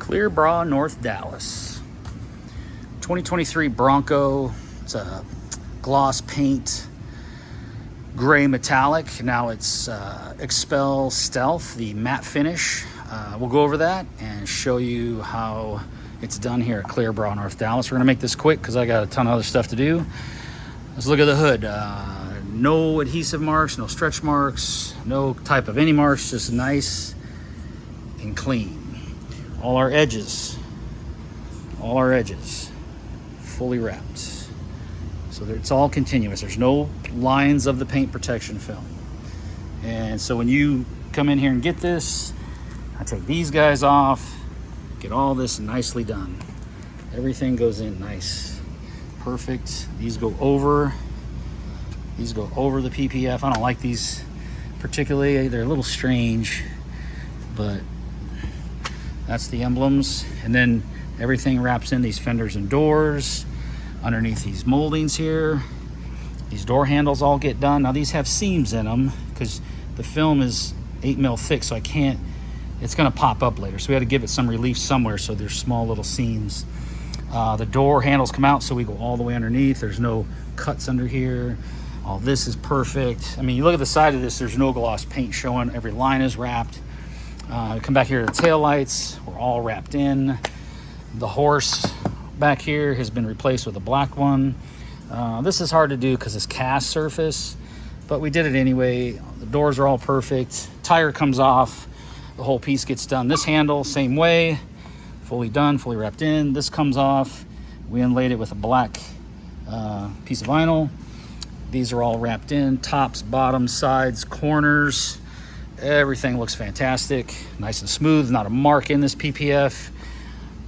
Clear Bra, North Dallas. 2023 Bronco. It's a gloss paint, gray metallic. Now it's Expel Stealth, the matte finish. We'll go over that and show you how it's done here at Clear Bra, North Dallas. We're gonna make this quick because I got a ton of other stuff to do. Let's look at the hood. No adhesive marks, no stretch marks, no type of any marks, just nice and clean. All our edges fully wrapped. So it's all continuous. There's no lines of the paint protection film. And so when you come in here and get this, I take these guys off, get all this nicely done. Everything goes in nice, perfect. These go over the PPF. I don't like these particularly. They're a little strange, but that's the emblems. And then everything wraps in these fenders and doors. Underneath these moldings here, these door handles all get done. Now these have seams in them because the film is 8 mil thick, so it's gonna pop up later. So we had to give it some relief somewhere, so there's small little seams. The door handles come out, so we go all the way underneath. There's no cuts under here. All this is perfect. I mean, you look at the side of this, there's no gloss paint showing. Every line is wrapped. Come back here to the taillights. We're all wrapped in. The horse back here has been replaced with a black one. This is hard to do because it's cast surface, but we did it anyway. The doors are all perfect. Tire comes off. The whole piece gets done. This handle, same way. Fully done, fully wrapped in. This comes off. We inlaid it with a black piece of vinyl. These are all wrapped in. Tops, bottoms, sides, corners. Everything looks fantastic. Nice and smooth, not a mark in this PPF.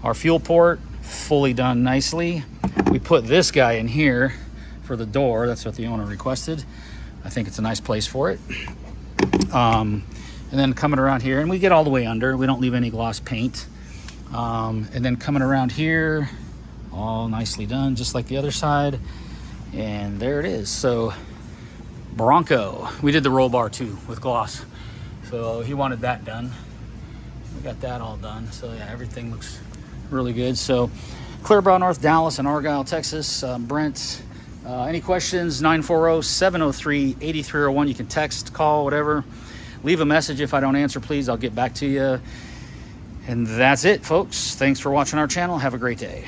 Our fuel port, fully done nicely. We put this guy in here for the door. That's what the owner requested. I think it's a nice place for it. And then coming around here, and we get all the way under. We don't leave any gloss paint. And then coming around here, all nicely done, just like the other side. And there it is. So Bronco, we did the roll bar too with gloss. So he wanted that done. We got that all done. So yeah, everything looks really good. So Clear Bra, North Dallas and Argyle, Texas. Brent, any questions? 940-703-8301. You can text, call, whatever. Leave a message. If I don't answer, please, I'll get back to you. And that's it, folks. Thanks for watching our channel. Have a great day.